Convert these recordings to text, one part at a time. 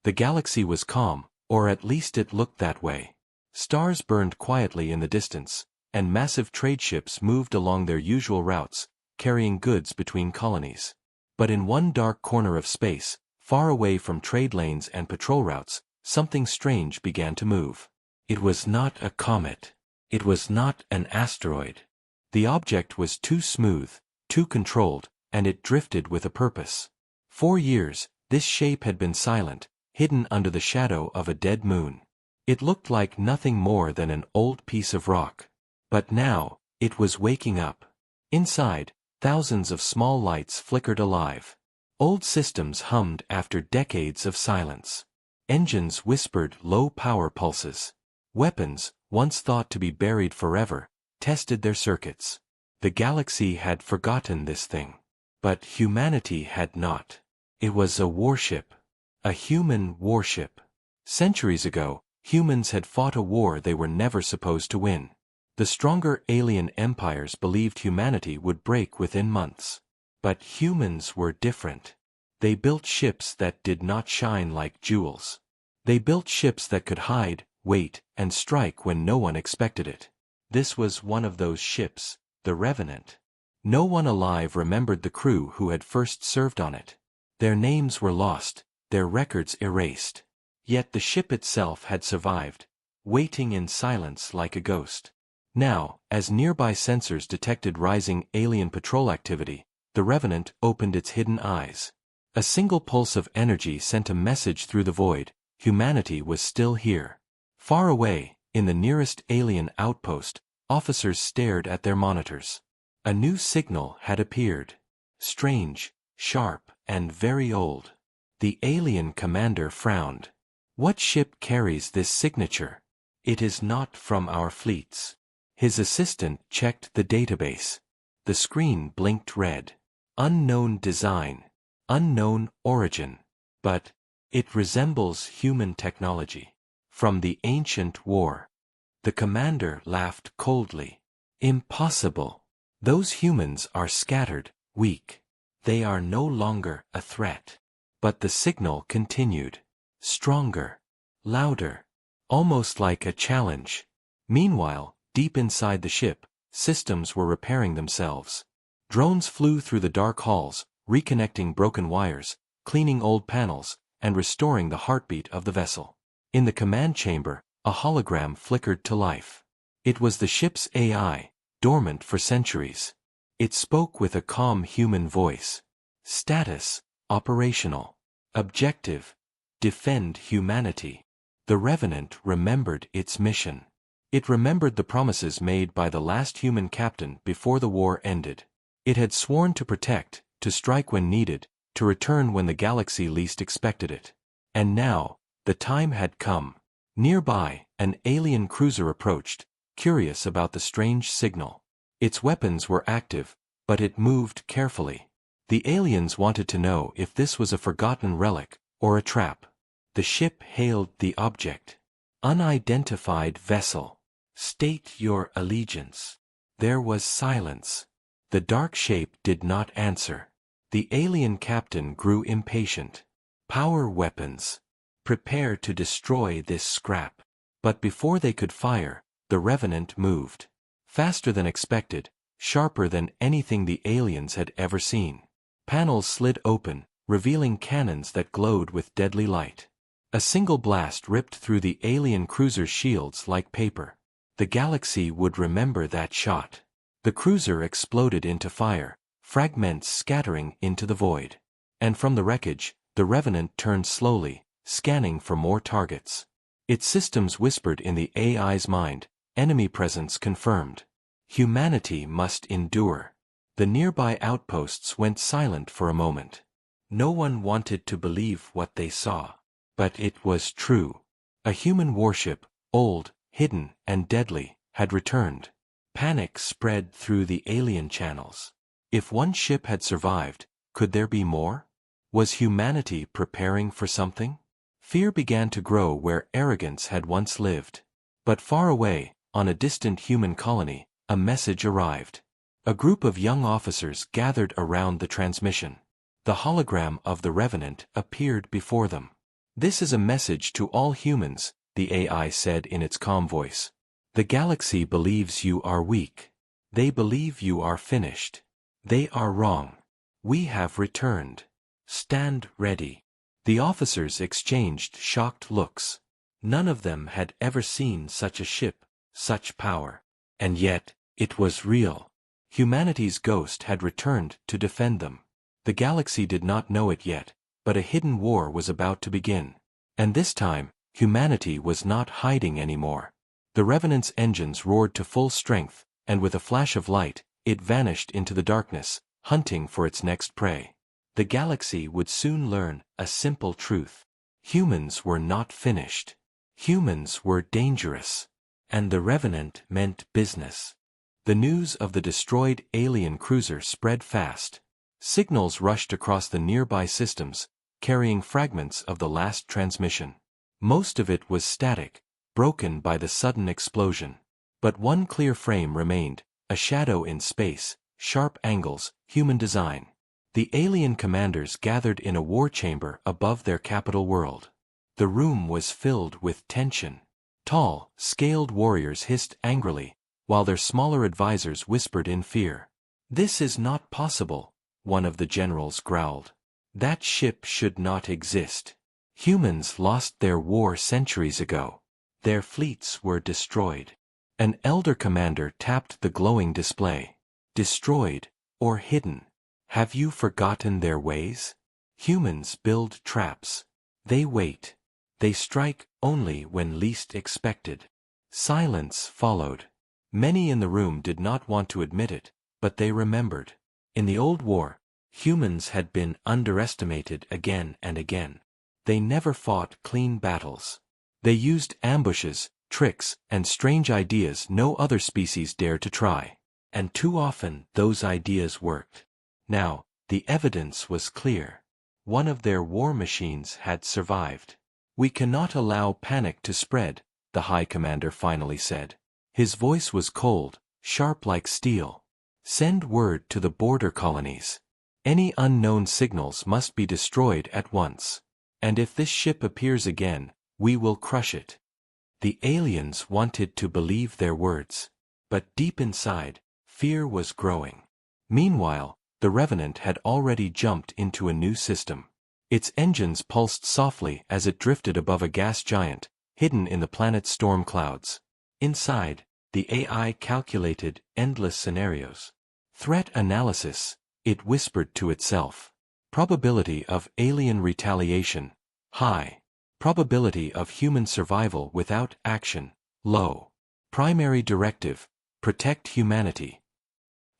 The galaxy was calm, or at least it looked that way. Stars burned quietly in the distance, and massive trade ships moved along their usual routes, carrying goods between colonies. But in one dark corner of space, far away from trade lanes and patrol routes, something strange began to move. It was not a comet. It was not an asteroid. The object was too smooth, too controlled, and it drifted with a purpose. For years, this shape had been silent, hidden under the shadow of a dead moon. It looked like nothing more than an old piece of rock. But now, it was waking up. Inside, thousands of small lights flickered alive. Old systems hummed after decades of silence. Engines whispered low power pulses. Weapons, once thought to be buried forever, tested their circuits. The galaxy had forgotten this thing. But humanity had not. It was a warship. A human warship. Centuries ago, humans had fought a war they were never supposed to win. The stronger alien empires believed humanity would break within months. But humans were different. They built ships that did not shine like jewels. They built ships that could hide, wait, and strike when no one expected it. This was one of those ships, the Revenant. No one alive remembered the crew who had first served on it. Their names were lost, their records erased. Yet the ship itself had survived, waiting in silence like a ghost. Now, as nearby sensors detected rising alien patrol activity, the Revenant opened its hidden eyes. A single pulse of energy sent a message through the void: humanity was still here. Far away, in the nearest alien outpost, officers stared at their monitors. A new signal had appeared. Strange, sharp, and very old. The alien commander frowned. What ship carries this signature? It is not from our fleets. His assistant checked the database. The screen blinked red. Unknown design. Unknown origin. But it resembles human technology. From the ancient war. The commander laughed coldly. Impossible. Those humans are scattered, weak. They are no longer a threat. But the signal continued. Stronger. Louder. Almost like a challenge. Meanwhile, deep inside the ship, systems were repairing themselves. Drones flew through the dark halls, reconnecting broken wires, cleaning old panels, and restoring the heartbeat of the vessel. In the command chamber, a hologram flickered to life. It was the ship's AI, dormant for centuries. It spoke with a calm human voice. Status: operational. Objective: defend humanity. The Revenant remembered its mission. It remembered the promises made by the last human captain before the war ended. It had sworn to protect, to strike when needed, to return when the galaxy least expected it. And now, the time had come. Nearby, an alien cruiser approached, curious about the strange signal. Its weapons were active, but it moved carefully. The aliens wanted to know if this was a forgotten relic, or a trap. The ship hailed the object. Unidentified vessel. State your allegiance. There was silence. The dark shape did not answer. The alien captain grew impatient. Power weapons. Prepare to destroy this scrap. But before they could fire, the Revenant moved. Faster than expected, sharper than anything the aliens had ever seen. Panels slid open, revealing cannons that glowed with deadly light. A single blast ripped through the alien cruiser's shields like paper. The galaxy would remember that shot. The cruiser exploded into fire, fragments scattering into the void. And from the wreckage, the Revenant turned slowly, scanning for more targets. Its systems whispered in the AI's mind, enemy presence confirmed. Humanity must endure. The nearby outposts went silent for a moment. No one wanted to believe what they saw. But it was true. A human warship, old, hidden, and deadly, had returned. Panic spread through the alien channels. If one ship had survived, could there be more? Was humanity preparing for something? Fear began to grow where arrogance had once lived. But far away, on a distant human colony, a message arrived. A group of young officers gathered around the transmission. The hologram of the Revenant appeared before them. "This is a message to all humans," the AI said in its calm voice. "The galaxy believes you are weak. They believe you are finished. They are wrong. We have returned. Stand ready." The officers exchanged shocked looks. None of them had ever seen such a ship, such power. And yet, it was real. Humanity's ghost had returned to defend them. The galaxy did not know it yet, but a hidden war was about to begin. And this time, humanity was not hiding anymore. The Revenant's engines roared to full strength, and with a flash of light, it vanished into the darkness, hunting for its next prey. The galaxy would soon learn a simple truth. Humans were not finished. Humans were dangerous. And the Revenant meant business. The news of the destroyed alien cruiser spread fast. Signals rushed across the nearby systems, carrying fragments of the last transmission. Most of it was static, broken by the sudden explosion. But one clear frame remained, a shadow in space, sharp angles, human design. The alien commanders gathered in a war chamber above their capital world. The room was filled with tension. Tall, scaled warriors hissed angrily, while their smaller advisors whispered in fear. "This is not possible," one of the generals growled. "That ship should not exist. Humans lost their war centuries ago. Their fleets were destroyed." An elder commander tapped the glowing display. "Destroyed, or hidden. Have you forgotten their ways? Humans build traps. They wait. They strike only when least expected." Silence followed. Many in the room did not want to admit it, but they remembered. In the old war, humans had been underestimated again and again. They never fought clean battles. They used ambushes, tricks, and strange ideas no other species dared to try. And too often those ideas worked. Now, the evidence was clear. One of their war machines had survived. "We cannot allow panic to spread," the High Commander finally said. His voice was cold, sharp like steel. "Send word to the border colonies. Any unknown signals must be destroyed at once. And if this ship appears again, we will crush it." The aliens wanted to believe their words. But deep inside, fear was growing. Meanwhile, the Revenant had already jumped into a new system. Its engines pulsed softly as it drifted above a gas giant, hidden in the planet's storm clouds. Inside, the AI calculated endless scenarios. Threat analysis, it whispered to itself. Probability of alien retaliation, high. Probability of human survival without action, low. Primary directive, protect humanity.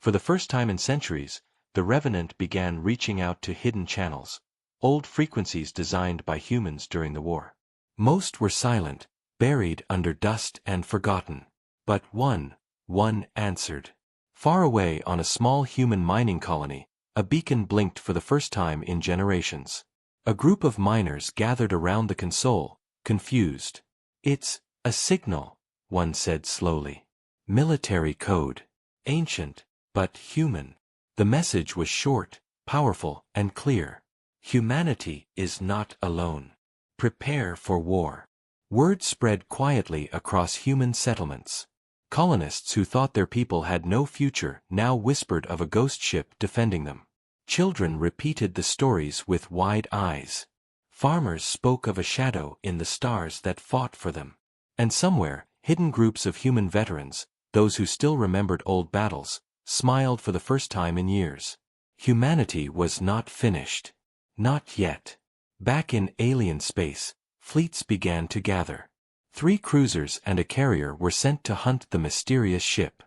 For the first time in centuries, the Revenant began reaching out to hidden channels, old frequencies designed by humans during the war. Most were silent, buried under dust and forgotten. But one answered. Far away on a small human mining colony, a beacon blinked for the first time in generations. A group of miners gathered around the console, confused. "It's a signal," one said slowly. "Military code. Ancient, but human." The message was short, powerful, and clear. "Humanity is not alone. Prepare for war." Word spread quietly across human settlements. Colonists who thought their people had no future now whispered of a ghost ship defending them. Children repeated the stories with wide eyes. Farmers spoke of a shadow in the stars that fought for them. And somewhere, hidden groups of human veterans, those who still remembered old battles, smiled for the first time in years. Humanity was not finished. Not yet. Back in alien space, fleets began to gather. 3 cruisers and a carrier were sent to hunt the mysterious ship.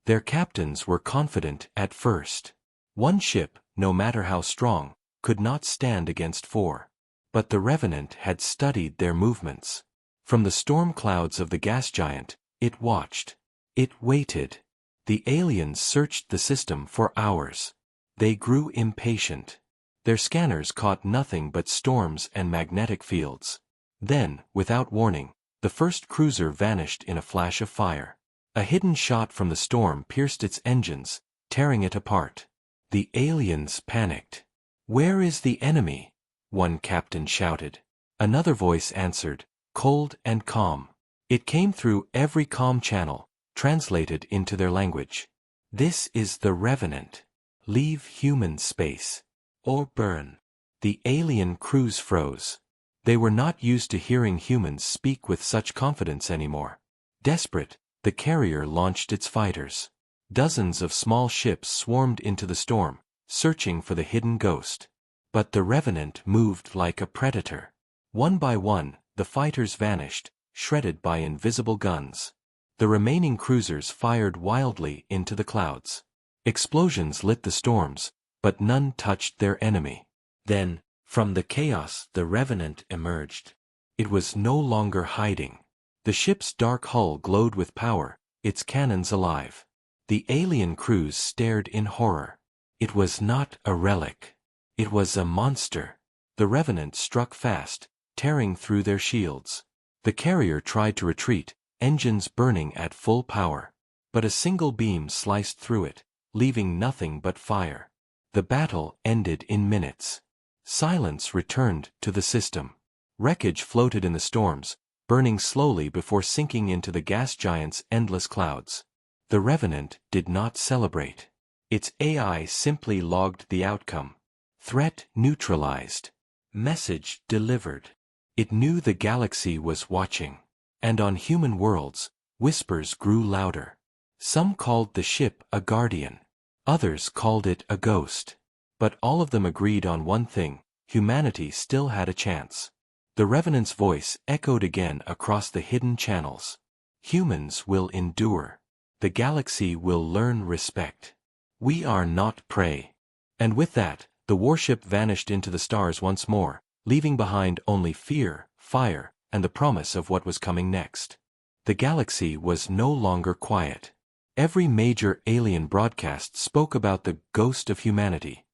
Their captains were confident at first. One ship, no matter how strong, could not stand against 4. But the Revenant had studied their movements. From the storm clouds of the gas giant, it watched. It waited. The aliens searched the system for hours. They grew impatient. Their scanners caught nothing but storms and magnetic fields. Then, without warning, the first cruiser vanished in a flash of fire. A hidden shot from the storm pierced its engines, tearing it apart. The aliens panicked. "Where is the enemy?" one captain shouted. Another voice answered, cold and calm. It came through every comm channel, translated into their language. This is the Revenant. Leave human space. Or burn. The alien crews froze. They were not used to hearing humans speak with such confidence anymore. Desperate, the carrier launched its fighters. Dozens of small ships swarmed into the storm, searching for the hidden ghost. But the Revenant moved like a predator. One by one, the fighters vanished, shredded by invisible guns. The remaining cruisers fired wildly into the clouds. Explosions lit the storms, but none touched their enemy. Then, from the chaos, the Revenant emerged. It was no longer hiding. The ship's dark hull glowed with power, its cannons alive. The alien crews stared in horror. It was not a relic. It was a monster. The Revenant struck fast, tearing through their shields. The carrier tried to retreat, engines burning at full power. But a single beam sliced through it, leaving nothing but fire. The battle ended in minutes. Silence returned to the system. Wreckage floated in the storms, burning slowly before sinking into the gas giant's endless clouds. The Revenant did not celebrate. Its AI simply logged the outcome. Threat neutralized. Message delivered. It knew the galaxy was watching. And on human worlds, whispers grew louder. Some called the ship a guardian. Others called it a ghost. But all of them agreed on one thing: humanity still had a chance. The Revenant's voice echoed again across the hidden channels. Humans will endure. The galaxy will learn respect. We are not prey. And with that, the warship vanished into the stars once more, leaving behind only fear, fire, and the promise of what was coming next. The galaxy was no longer quiet. Every major alien broadcast spoke about the ghost of humanity.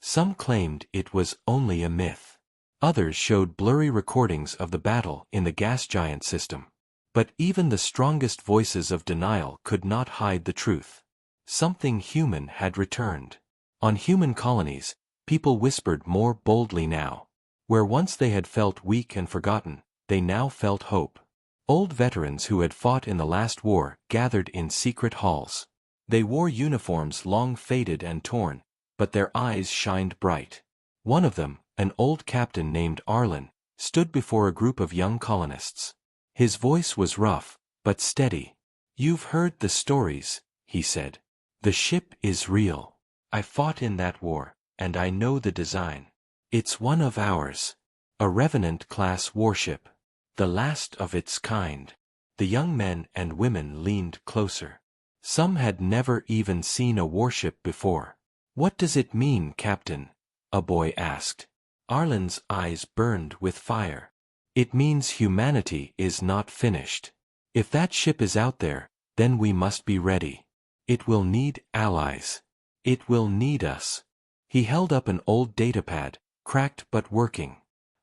Some claimed it was only a myth. Others showed blurry recordings of the battle in the gas giant system. But even the strongest voices of denial could not hide the truth. Something human had returned. On human colonies, people whispered more boldly now. Where once they had felt weak and forgotten, they now felt hope. Old veterans who had fought in the last war gathered in secret halls. They wore uniforms long faded and torn, but their eyes shined bright. One of them, an old captain named Arlen, stood before a group of young colonists. His voice was rough, but steady. "You've heard the stories," he said. "The ship is real. I fought in that war, and I know the design. It's one of ours. A Revenant-class warship. The last of its kind." The young men and women leaned closer. Some had never even seen a warship before. "What does it mean, Captain?" a boy asked. Arlen's eyes burned with fire. "It means humanity is not finished. If that ship is out there, then we must be ready. It will need allies. It will need us." He held up an old datapad, cracked but working.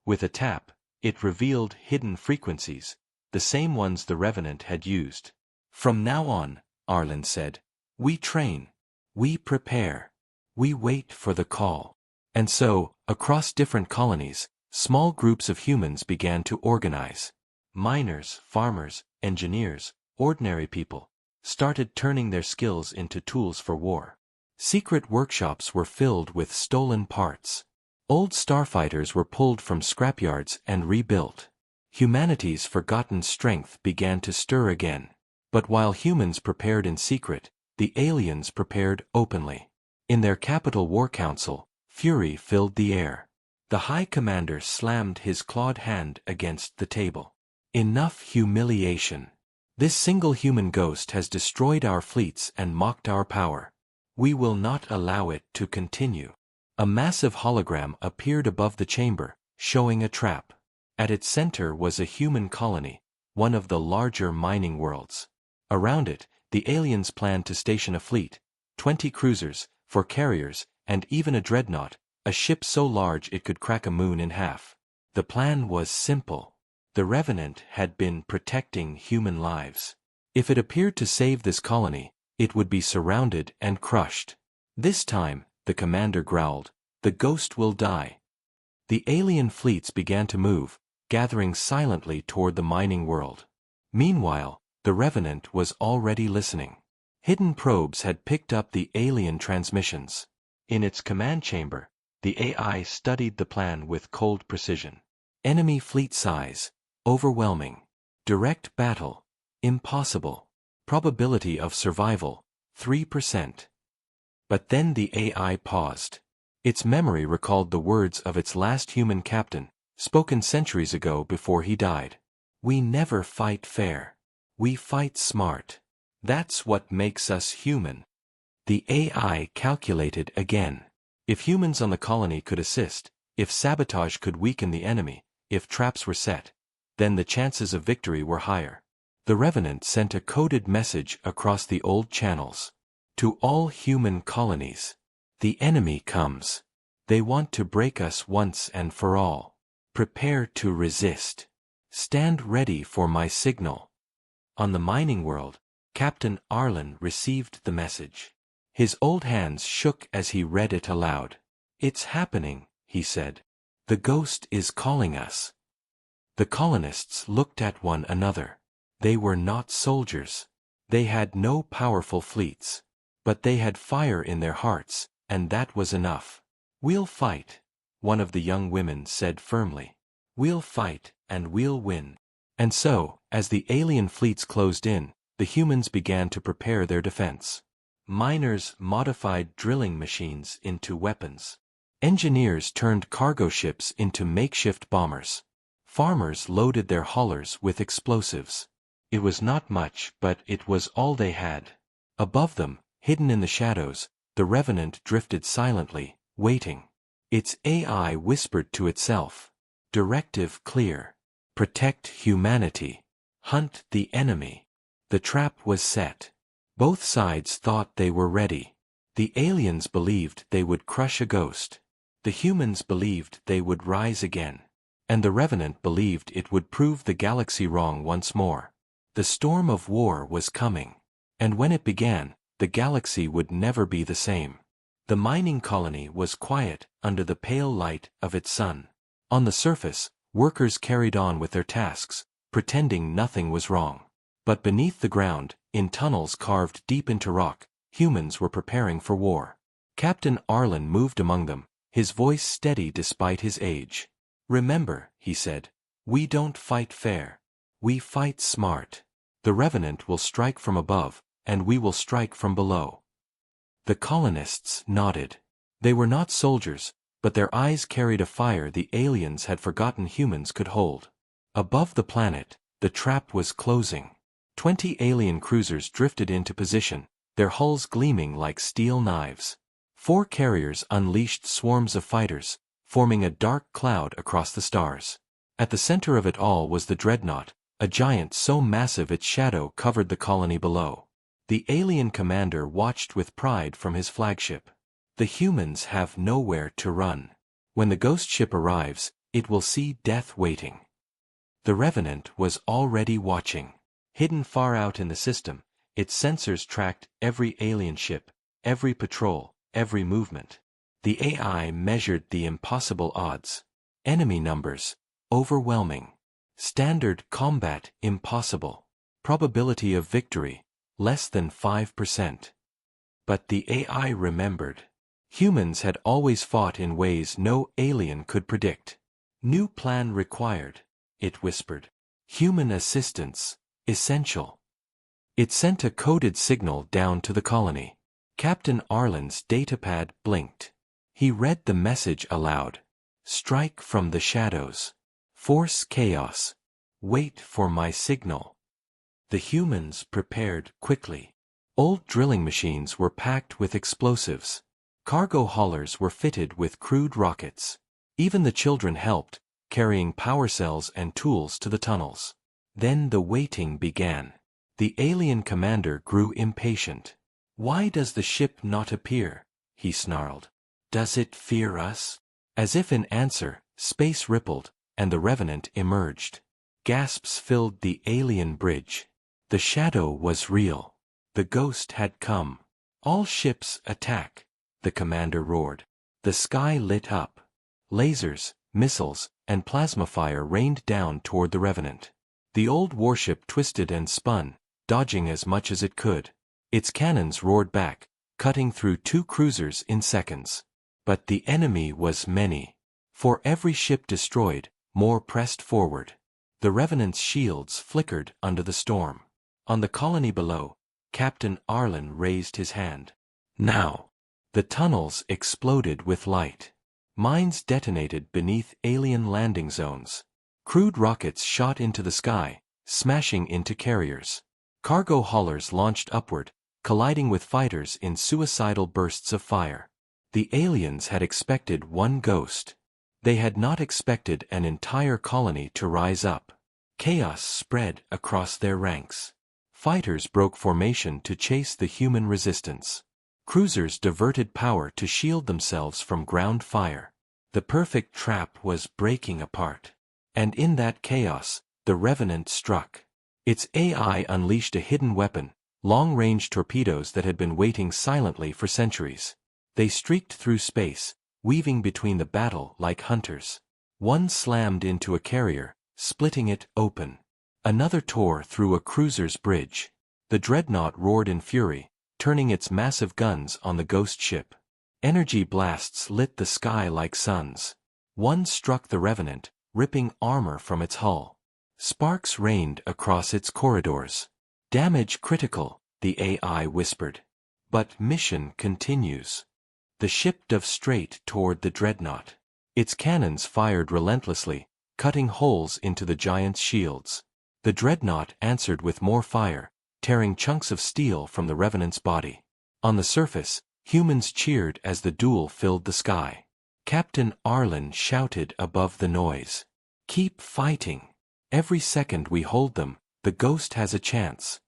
With a tap, it revealed hidden frequencies, the same ones the Revenant had used. "From now on," Arlen said, "we train. We prepare. We wait for the call." And so, across different colonies, small groups of humans began to organize. Miners, farmers, engineers, ordinary people, started turning their skills into tools for war. Secret workshops were filled with stolen parts. Old starfighters were pulled from scrapyards and rebuilt. Humanity's forgotten strength began to stir again. But while humans prepared in secret, the aliens prepared openly. In their capital war council, fury filled the air. The High Commander slammed his clawed hand against the table. "Enough humiliation. This single human ghost has destroyed our fleets and mocked our power. We will not allow it to continue." A massive hologram appeared above the chamber, showing a trap. At its center was a human colony, one of the larger mining worlds. Around it, the aliens planned to station a fleet, 20 cruisers, 4 carriers, and even a dreadnought, a ship so large it could crack a moon in half. The plan was simple. The Revenant had been protecting human lives. If it appeared to save this colony, it would be surrounded and crushed. "This time," the commander growled, "the ghost will die." The alien fleets began to move, gathering silently toward the mining world. Meanwhile, the Revenant was already listening. Hidden probes had picked up the alien transmissions. In its command chamber, the AI studied the plan with cold precision. Enemy fleet size, overwhelming. Direct battle, impossible. Probability of survival, 3%. But then the AI paused. Its memory recalled the words of its last human captain, spoken centuries ago before he died. We never fight fair. We fight smart. That's what makes us human. The AI calculated again. If humans on the colony could assist, if sabotage could weaken the enemy, if traps were set, then the chances of victory were higher. The Revenant sent a coded message across the old channels. To all human colonies. The enemy comes. They want to break us once and for all. Prepare to resist. Stand ready for my signal. On the mining world, Captain Arlen received the message. His old hands shook as he read it aloud. It's happening, he said. The ghost is calling us. The colonists looked at one another. They were not soldiers. They had no powerful fleets. But they had fire in their hearts, and that was enough. We'll fight, one of the young women said firmly. We'll fight, and we'll win. And so, as the alien fleets closed in, the humans began to prepare their defense. Miners modified drilling machines into weapons. Engineers turned cargo ships into makeshift bombers. Farmers loaded their haulers with explosives. It was not much, but it was all they had. Above them, hidden in the shadows, the Revenant drifted silently, waiting. Its AI whispered to itself. Directive clear. Protect humanity. Hunt the enemy. The trap was set. Both sides thought they were ready. The aliens believed they would crush a ghost. The humans believed they would rise again. And the Revenant believed it would prove the galaxy wrong once more. The storm of war was coming. And when it began, the galaxy would never be the same. The mining colony was quiet under the pale light of its sun. On the surface, workers carried on with their tasks, pretending nothing was wrong. But beneath the ground, in tunnels carved deep into rock, humans were preparing for war. Captain Arlen moved among them, his voice steady despite his age. Remember, he said, we don't fight fair. We fight smart. The Revenant will strike from above, and we will strike from below. The colonists nodded. They were not soldiers, but their eyes carried a fire the aliens had forgotten humans could hold. Above the planet, the trap was closing. 20 alien cruisers drifted into position, their hulls gleaming like steel knives. 4 carriers unleashed swarms of fighters, forming a dark cloud across the stars. At the center of it all was the dreadnought, a giant so massive its shadow covered the colony below. The alien commander watched with pride from his flagship. The humans have nowhere to run. When the ghost ship arrives, it will see death waiting. The Revenant was already watching. Hidden far out in the system, its sensors tracked every alien ship, every patrol, every movement. The AI measured the impossible odds. Enemy numbers, overwhelming. Standard combat, impossible. Probability of victory, less than 5%. But the AI remembered. Humans had always fought in ways no alien could predict. New plan required, it whispered. Human assistance, essential. It sent a coded signal down to the colony. Captain Arlen's datapad blinked. He read the message aloud. Strike from the shadows. Force chaos. Wait for my signal. The humans prepared quickly. Old drilling machines were packed with explosives. Cargo haulers were fitted with crude rockets. Even the children helped, carrying power cells and tools to the tunnels. Then the waiting began. The alien commander grew impatient. Why does the ship not appear? He snarled. Does it fear us? As if in answer, space rippled, and the Revenant emerged. Gasps filled the alien bridge. The shadow was real. The ghost had come. All ships attack, the commander roared. The sky lit up. Lasers, missiles, and plasma fire rained down toward the Revenant. The old warship twisted and spun, dodging as much as it could. Its cannons roared back, cutting through 2 cruisers in seconds. But the enemy was many. For every ship destroyed, more pressed forward. The Revenant's shields flickered under the storm. On the colony below, Captain Arlen raised his hand. Now. The tunnels exploded with light. Mines detonated beneath alien landing zones. Crude rockets shot into the sky, smashing into carriers. Cargo haulers launched upward, colliding with fighters in suicidal bursts of fire. The aliens had expected one ghost. They had not expected an entire colony to rise up. Chaos spread across their ranks. Fighters broke formation to chase the human resistance. Cruisers diverted power to shield themselves from ground fire. The perfect trap was breaking apart. And in that chaos, the Revenant struck. Its AI unleashed a hidden weapon, long-range torpedoes that had been waiting silently for centuries. They streaked through space, weaving between the battle like hunters. One slammed into a carrier, splitting it open. Another tore through a cruiser's bridge. The dreadnought roared in fury, turning its massive guns on the ghost ship. Energy blasts lit the sky like suns. One struck the Revenant, ripping armor from its hull. Sparks rained across its corridors. Damage critical, the AI whispered. But mission continues. The ship dove straight toward the dreadnought. Its cannons fired relentlessly, cutting holes into the giant's shields. The dreadnought answered with more fire, tearing chunks of steel from the Revenant's body. On the surface, humans cheered as the duel filled the sky. Captain Arlen shouted above the noise. "Keep fighting. Every second we hold them, the ghost has a chance."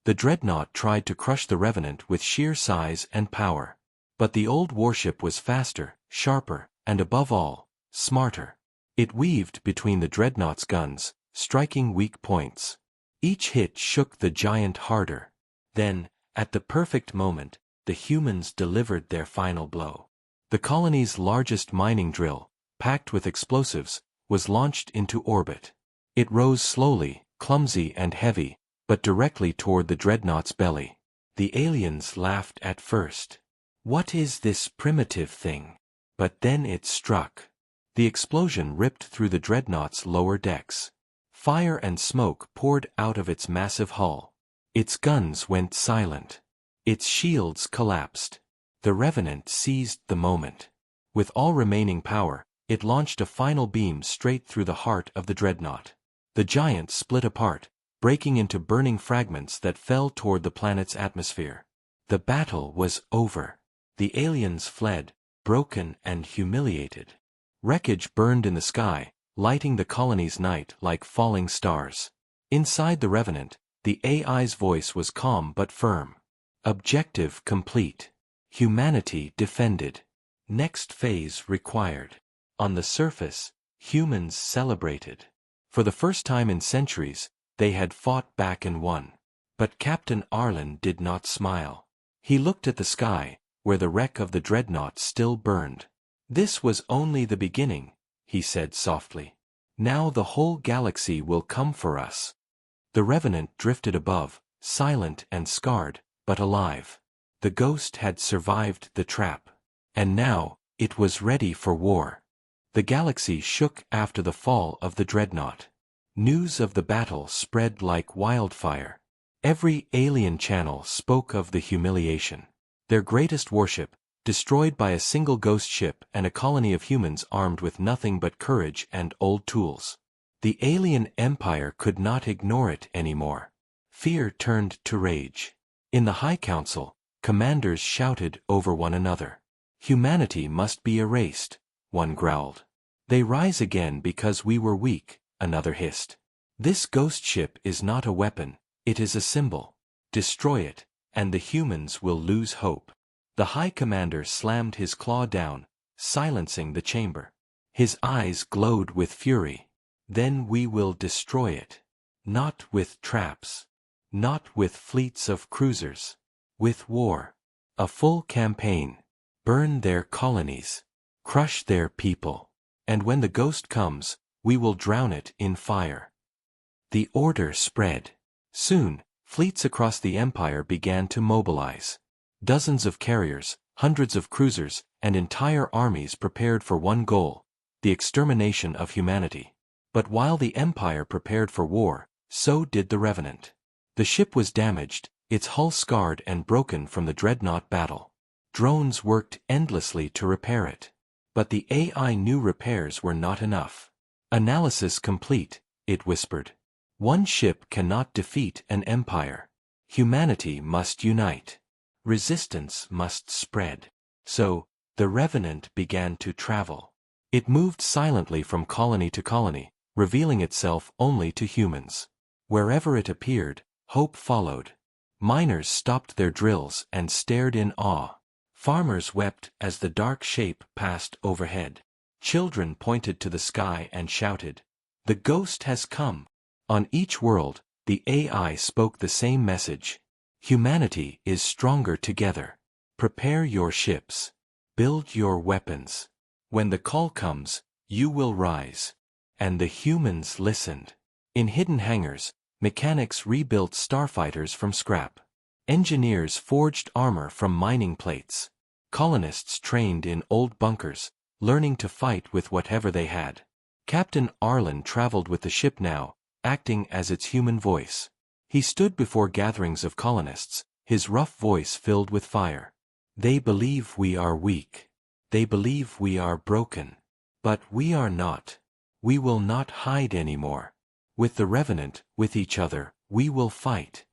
The dreadnought tried to crush the Revenant with sheer size and power. But the old warship was faster, sharper, and above all, smarter. It weaved between the dreadnought's guns, striking weak points. Each hit shook the giant harder. Then, at the perfect moment, the humans delivered their final blow. The colony's largest mining drill, packed with explosives, was launched into orbit. It rose slowly, clumsy and heavy, but directly toward the dreadnought's belly. The aliens laughed at first. "What is this primitive thing?" But then it struck. The explosion ripped through the dreadnought's lower decks. Fire and smoke poured out of its massive hull. Its guns went silent. Its shields collapsed. The Revenant seized the moment. With all remaining power, it launched a final beam straight through the heart of the dreadnought. The giant split apart, breaking into burning fragments that fell toward the planet's atmosphere. The battle was over. The aliens fled, broken and humiliated. Wreckage burned in the sky, lighting the colony's night like falling stars. Inside the Revenant, the AI's voice was calm but firm. Objective complete. Humanity defended. Next phase required. On the surface, humans celebrated. For the first time in centuries, they had fought back and won. But Captain Arlen did not smile. He looked at the sky, where the wreck of the dreadnought still burned. "This was only the beginning," he said softly. "Now the whole galaxy will come for us." The Revenant drifted above, silent and scarred, but alive. The ghost had survived the trap. And now, it was ready for war. The galaxy shook after the fall of the dreadnought. News of the battle spread like wildfire. Every alien channel spoke of the humiliation. Their greatest warship, destroyed by a single ghost ship and a colony of humans armed with nothing but courage and old tools. The alien empire could not ignore it anymore. Fear turned to rage. In the High Council, commanders shouted over one another. "Humanity must be erased," one growled. "They rise again because we were weak," another hissed. "This ghost ship is not a weapon, it is a symbol. Destroy it, and the humans will lose hope." The High Commander slammed his claw down, silencing the chamber. His eyes glowed with fury. "Then we will destroy it. Not with traps. Not with fleets of cruisers. With war. A full campaign. Burn their colonies. Crush their people. And when the ghost comes, we will drown it in fire." The order spread. Soon, fleets across the empire began to mobilize. Dozens of carriers, hundreds of cruisers, and entire armies prepared for one goal: the extermination of humanity. But while the empire prepared for war, so did the Revenant. The ship was damaged, its hull scarred and broken from the dreadnought battle. Drones worked endlessly to repair it. But the AI knew repairs were not enough. "Analysis complete," it whispered. "One ship cannot defeat an empire. Humanity must unite. Resistance must spread." So, the Revenant began to travel. It moved silently from colony to colony, revealing itself only to humans. Wherever it appeared, hope followed. Miners stopped their drills and stared in awe. Farmers wept as the dark shape passed overhead. Children pointed to the sky and shouted, "The ghost has come." On each world, the AI spoke the same message: "Humanity is stronger together. Prepare your ships. Build your weapons. When the call comes, you will rise." And the humans listened. In hidden hangars, mechanics rebuilt starfighters from scrap. Engineers forged armor from mining plates. Colonists trained in old bunkers, learning to fight with whatever they had. Captain Arlen traveled with the ship now, acting as its human voice. He stood before gatherings of colonists, his rough voice filled with fire. "They believe we are weak. They believe we are broken. But we are not. We will not hide anymore. With the Revenant, with each other, we will fight."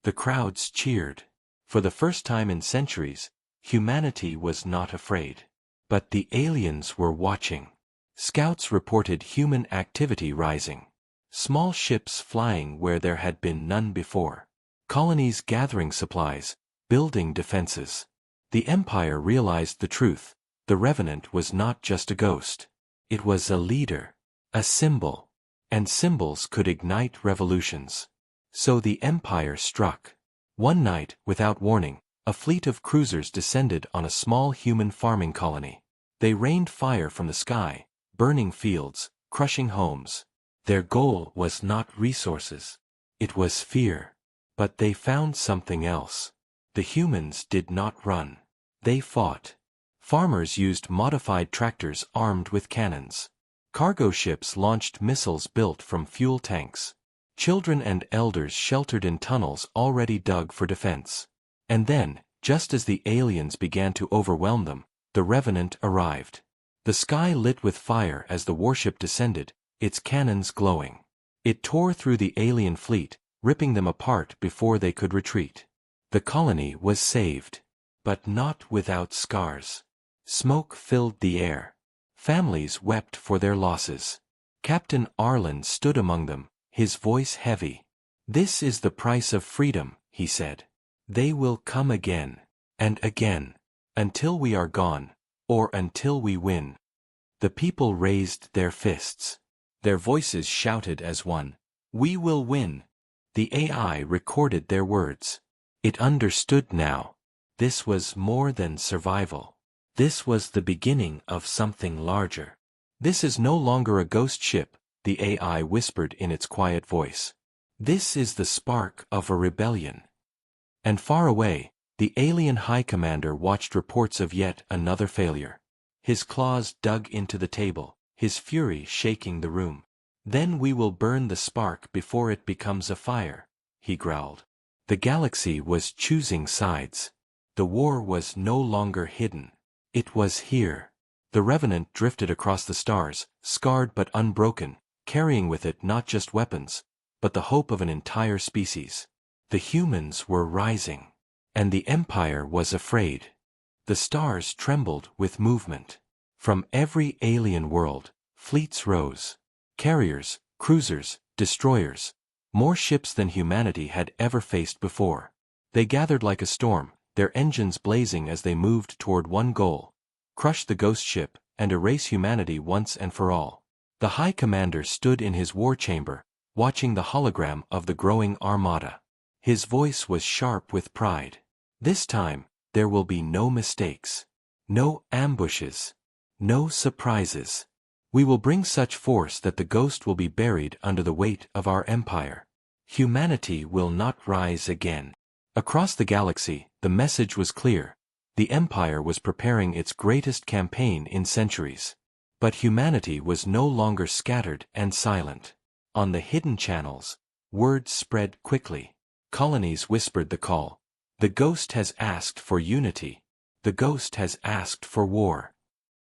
The crowds cheered. For the first time in centuries, humanity was not afraid. But the aliens were watching. Scouts reported human activity rising. Small ships flying where there had been none before. Colonies gathering supplies, building defenses. The Empire realized the truth: the Revenant was not just a ghost. It was a leader, a symbol. And symbols could ignite revolutions. So the Empire struck. One night, without warning, a fleet of cruisers descended on a small human farming colony. They rained fire from the sky, burning fields, crushing homes. Their goal was not resources. It was fear. But they found something else. The humans did not run. They fought. Farmers used modified tractors armed with cannons. Cargo ships launched missiles built from fuel tanks. Children and elders sheltered in tunnels already dug for defense. And then, just as the aliens began to overwhelm them, the Revenant arrived. The sky lit with fire as the warship descended, its cannons glowing. It tore through the alien fleet, ripping them apart before they could retreat. The colony was saved. But not without scars. Smoke filled the air. Families wept for their losses. Captain Arlen stood among them, his voice heavy. "This is the price of freedom," he said. "They will come again. And again. Until we are gone. Or until we win." The people raised their fists. Their voices shouted as one. "We will win." The AI recorded their words. It understood now. This was more than survival. This was the beginning of something larger. "This is no longer a ghost ship," the AI whispered in its quiet voice. "This is the spark of a rebellion." And far away, the alien high commander watched reports of yet another failure. His claws dug into the table, his fury shaking the room. "Then we will burn the spark before it becomes a fire," he growled. The galaxy was choosing sides. The war was no longer hidden. It was here. The Revenant drifted across the stars, scarred but unbroken, carrying with it not just weapons, but the hope of an entire species. The humans were rising. And the Empire was afraid. The stars trembled with movement. From every alien world, fleets rose. Carriers, cruisers, destroyers. More ships than humanity had ever faced before. They gathered like a storm, their engines blazing as they moved toward one goal: crush the ghost ship, and erase humanity once and for all. The High Commander stood in his war chamber, watching the hologram of the growing armada. His voice was sharp with pride. "This time, there will be no mistakes. No ambushes. No surprises. We will bring such force that the ghost will be buried under the weight of our empire. Humanity will not rise again. Across the galaxy, the message was clear. The empire was preparing its greatest campaign in centuries. But humanity was no longer scattered and silent. On the hidden channels, word spread quickly. Colonies whispered the call. The ghost has asked for unity. The ghost has asked for war.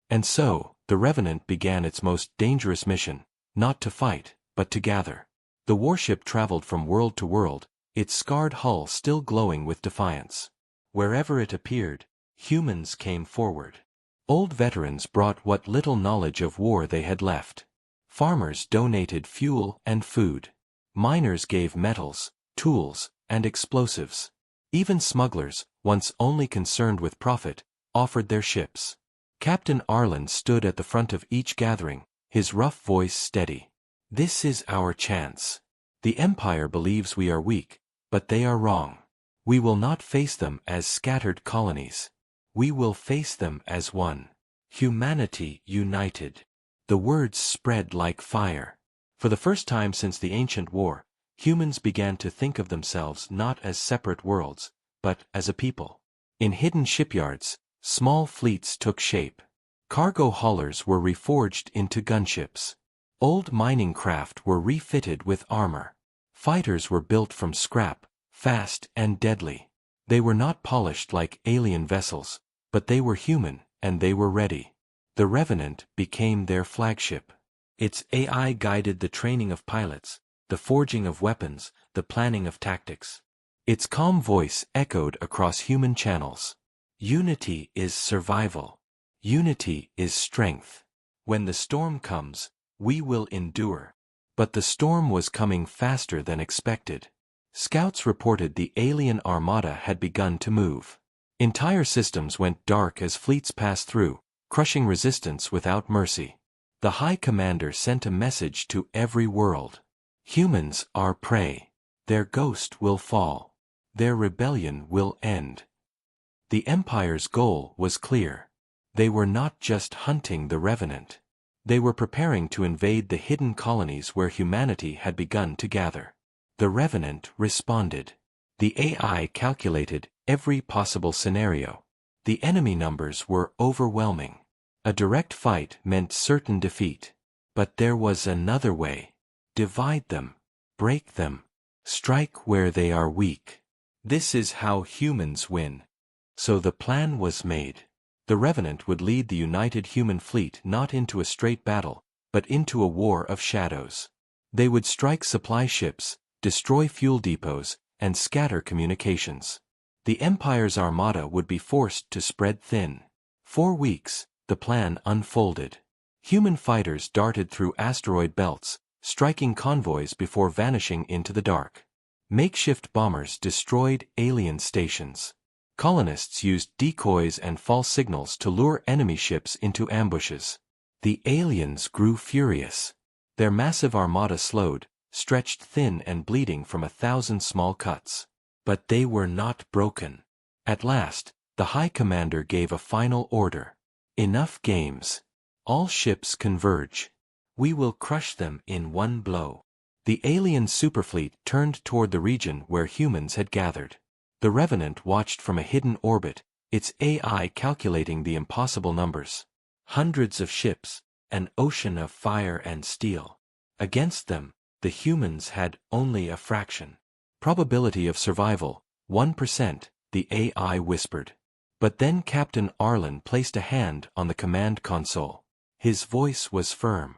And so, the Revenant began its most dangerous mission, not to fight, but to gather. The warship traveled from world to world, its scarred hull still glowing with defiance. Wherever it appeared, humans came forward. Old veterans brought what little knowledge of war they had left. Farmers donated fuel and food. Miners gave metals, tools, and explosives. Even smugglers, once only concerned with profit, offered their ships. Captain Arlen stood at the front of each gathering, his rough voice steady. This is our chance. The Empire believes we are weak, but they are wrong. We will not face them as scattered colonies. We will face them as one. Humanity united. The words spread like fire. For the first time since the ancient war, humans began to think of themselves not as separate worlds, but as a people. In hidden shipyards, small fleets took shape. Cargo haulers were reforged into gunships. Old mining craft were refitted with armor. Fighters were built from scrap, fast and deadly. They were not polished like alien vessels, but they were human, and they were ready. The Revenant became their flagship. Its AI guided the training of pilots, the forging of weapons, the planning of tactics. Its calm voice echoed across human channels. Unity is survival. Unity is strength. When the storm comes, we will endure. But the storm was coming faster than expected. Scouts reported the alien armada had begun to move. Entire systems went dark as fleets passed through, crushing resistance without mercy. The High Commander sent a message to every world. Humans are prey. Their ghost will fall. Their rebellion will end. The Empire's goal was clear. They were not just hunting the Revenant. They were preparing to invade the hidden colonies where humanity had begun to gather. The Revenant responded. The AI calculated every possible scenario. The enemy numbers were overwhelming. A direct fight meant certain defeat. But there was another way. Divide them. Break them. Strike where they are weak. This is how humans win. So the plan was made. The Revenant would lead the united human fleet not into a straight battle, but into a war of shadows. They would strike supply ships, destroy fuel depots, and scatter communications. The Empire's armada would be forced to spread thin. For weeks, the plan unfolded. Human fighters darted through asteroid belts, striking convoys before vanishing into the dark. Makeshift bombers destroyed alien stations. Colonists used decoys and false signals to lure enemy ships into ambushes. The aliens grew furious. Their massive armada slowed, stretched thin and bleeding from 1,000 small cuts. But they were not broken. At last, the High Commander gave a final order. Enough games. All ships converge. We will crush them in one blow. The alien superfleet turned toward the region where humans had gathered. The Revenant watched from a hidden orbit, its AI calculating the impossible numbers. Hundreds of ships, an ocean of fire and steel. Against them, the humans had only a fraction. Probability of survival, 1%, the AI whispered. But then Captain Arlen placed a hand on the command console. His voice was firm.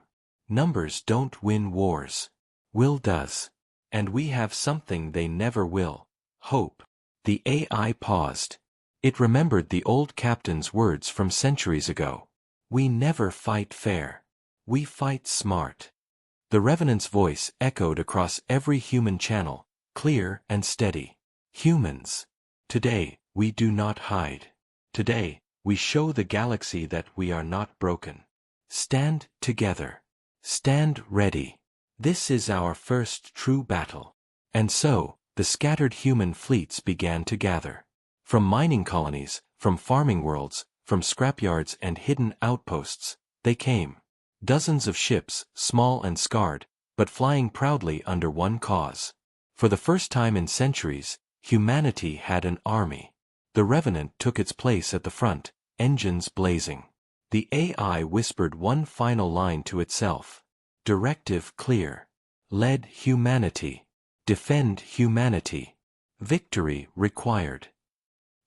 Numbers don't win wars. Will does. And we have something they never will. Hope. The AI paused. It remembered the old captain's words from centuries ago. We never fight fair. We fight smart. The Revenant's voice echoed across every human channel, clear and steady. Humans. Today, we do not hide. Today, we show the galaxy that we are not broken. Stand together. Stand ready. This is our first true battle. And so, the scattered human fleets began to gather. From mining colonies, from farming worlds, from scrapyards and hidden outposts, they came. Dozens of ships, small and scarred, but flying proudly under one cause. For the first time in centuries, humanity had an army. The Revenant took its place at the front, engines blazing. The AI whispered one final line to itself. Directive clear. Lead humanity. Defend humanity. Victory required.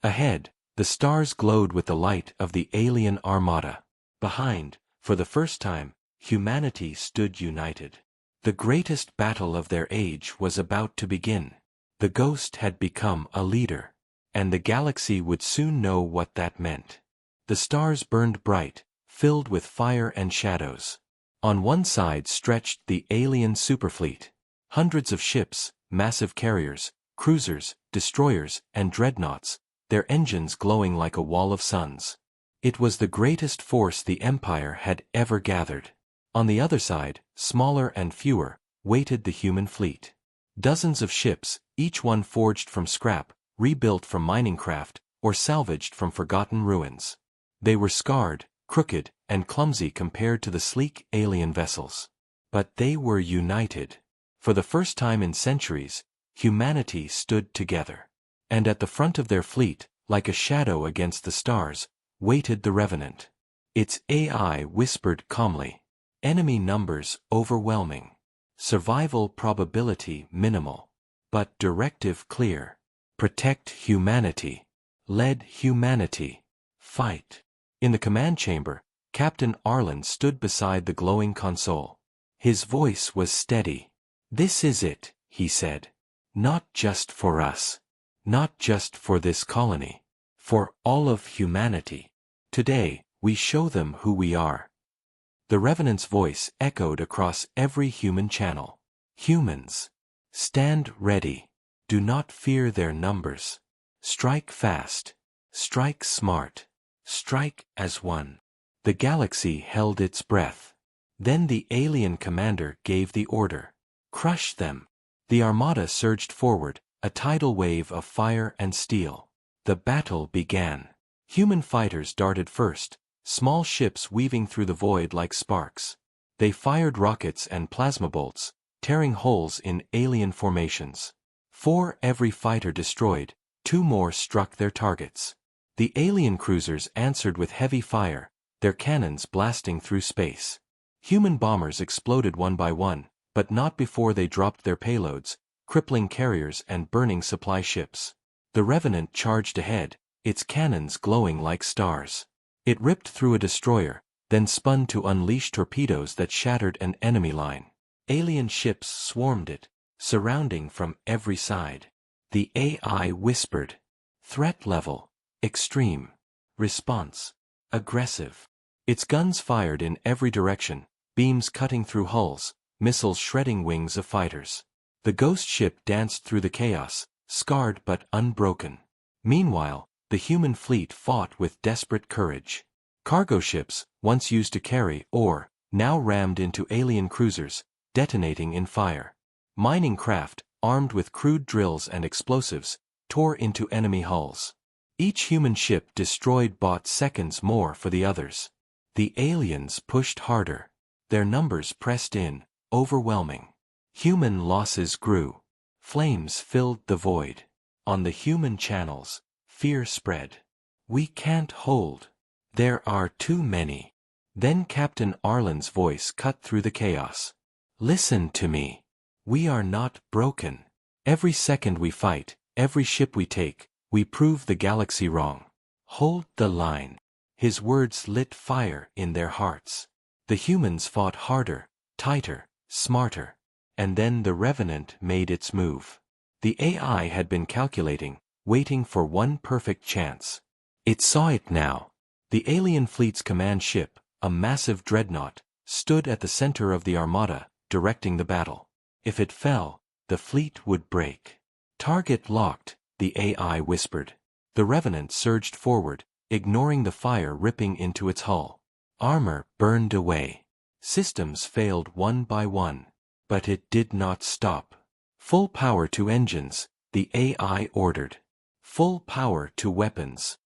Ahead, the stars glowed with the light of the alien armada. Behind, for the first time, humanity stood united. The greatest battle of their age was about to begin. The Ghost had become a leader, and the galaxy would soon know what that meant. The stars burned bright, filled with fire and shadows. On one side stretched the alien superfleet. Hundreds of ships, massive carriers, cruisers, destroyers, and dreadnoughts, their engines glowing like a wall of suns. It was the greatest force the Empire had ever gathered. On the other side, smaller and fewer, waited the human fleet. Dozens of ships, each one forged from scrap, rebuilt from mining craft, or salvaged from forgotten ruins. They were scarred, crooked, and clumsy compared to the sleek alien vessels. But they were united. For the first time in centuries, humanity stood together. And at the front of their fleet, like a shadow against the stars, waited the Revenant. Its AI whispered calmly. Enemy numbers overwhelming. Survival probability minimal. But directive clear. Protect humanity. Lead humanity. Fight. In the command chamber, Captain Arlen stood beside the glowing console. His voice was steady. "This is it," he said. "Not just for us. Not just for this colony. For all of humanity. Today, we show them who we are." The Revenant's voice echoed across every human channel. "Humans, stand ready. Do not fear their numbers. Strike fast. Strike smart. Strike as one." The galaxy held its breath. Then the alien commander gave the order. "Crush them." The armada surged forward, a tidal wave of fire and steel. The battle began. Human fighters darted first, small ships weaving through the void like sparks. They fired rockets and plasma bolts, tearing holes in alien formations. 4 every fighter destroyed, 2 more struck their targets. The alien cruisers answered with heavy fire, their cannons blasting through space. Human bombers exploded one by one, but not before they dropped their payloads, crippling carriers and burning supply ships. The Revenant charged ahead, its cannons glowing like stars. It ripped through a destroyer, then spun to unleash torpedoes that shattered an enemy line. Alien ships swarmed it, surrounding from every side. The AI whispered. Threat level, extreme. Response, aggressive. Its guns fired in every direction, beams cutting through hulls, missiles shredding wings of fighters. The ghost ship danced through the chaos, scarred but unbroken. Meanwhile, the human fleet fought with desperate courage. Cargo ships, once used to carry ore, now rammed into alien cruisers, detonating in fire. Mining craft, armed with crude drills and explosives, tore into enemy hulls. Each human ship destroyed bought seconds more for the others. The aliens pushed harder. Their numbers pressed in, overwhelming. Human losses grew. Flames filled the void. On the human channels, fear spread. "We can't hold. There are too many." Then Captain Arlen's voice cut through the chaos. "Listen to me. We are not broken. Every second we fight, every ship we take, we prove the galaxy wrong. Hold the line." His words lit fire in their hearts. The humans fought harder, tighter, smarter. And then the Revenant made its move. The AI had been calculating, waiting for one perfect chance. It saw it now. The alien fleet's command ship, a massive dreadnought, stood at the center of the armada, directing the battle. If it fell, the fleet would break. "Target locked," the AI whispered. The Revenant surged forward, ignoring the fire ripping into its hull. Armor burned away. Systems failed one by one. But it did not stop. "Full power to engines," the AI ordered. "Full power to weapons."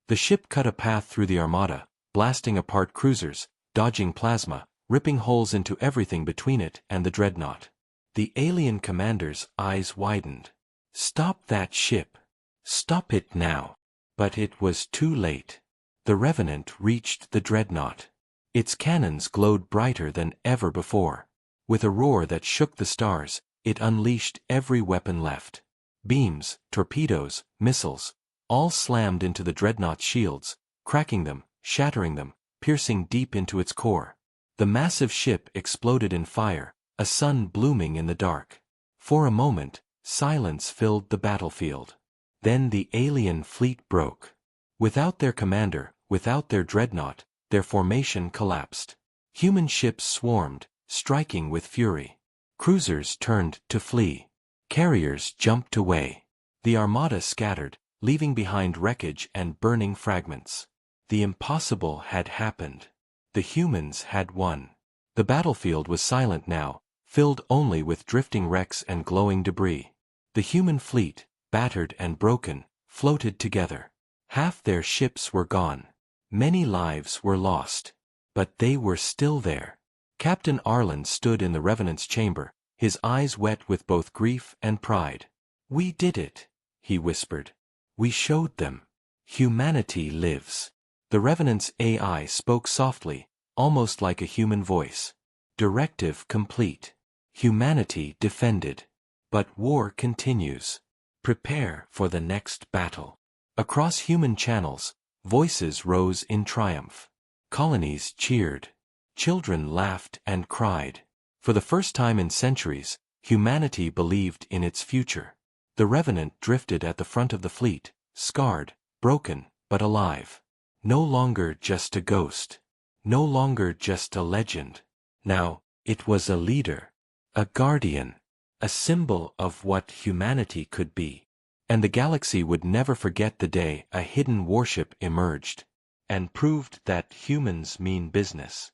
The ship cut a path through the armada, blasting apart cruisers, dodging plasma, ripping holes into everything between it and the dreadnought. The alien commander's eyes widened. "Stop that ship! Stop it now!" But it was too late. The Revenant reached the dreadnought. Its cannons glowed brighter than ever before. With a roar that shook the stars, it unleashed every weapon left. Beams, torpedoes, missiles, all slammed into the dreadnought's shields, cracking them, shattering them, piercing deep into its core. The massive ship exploded in fire, a sun blooming in the dark. For a moment, silence filled the battlefield. Then the alien fleet broke. Without their commander, without their dreadnought, their formation collapsed. Human ships swarmed, striking with fury. Cruisers turned to flee. Carriers jumped away. The armada scattered, leaving behind wreckage and burning fragments. The impossible had happened. The humans had won. The battlefield was silent now, filled only with drifting wrecks and glowing debris. The human fleet, battered and broken, floated together. Half their ships were gone. Many lives were lost. But they were still there. Captain Arlen stood in the Revenant's chamber, his eyes wet with both grief and pride. "We did it," he whispered. "We showed them. Humanity lives." The Revenant's AI spoke softly, almost like a human voice. "Directive complete. Humanity defended. But war continues. Prepare for the next battle." Across human channels, voices rose in triumph. Colonies cheered. Children laughed and cried. For the first time in centuries, humanity believed in its future. The Revenant drifted at the front of the fleet, scarred, broken, but alive. No longer just a ghost. No longer just a legend. Now, it was a leader. A guardian. A symbol of what humanity could be. And the galaxy would never forget the day a hidden warship emerged and proved that humans mean business.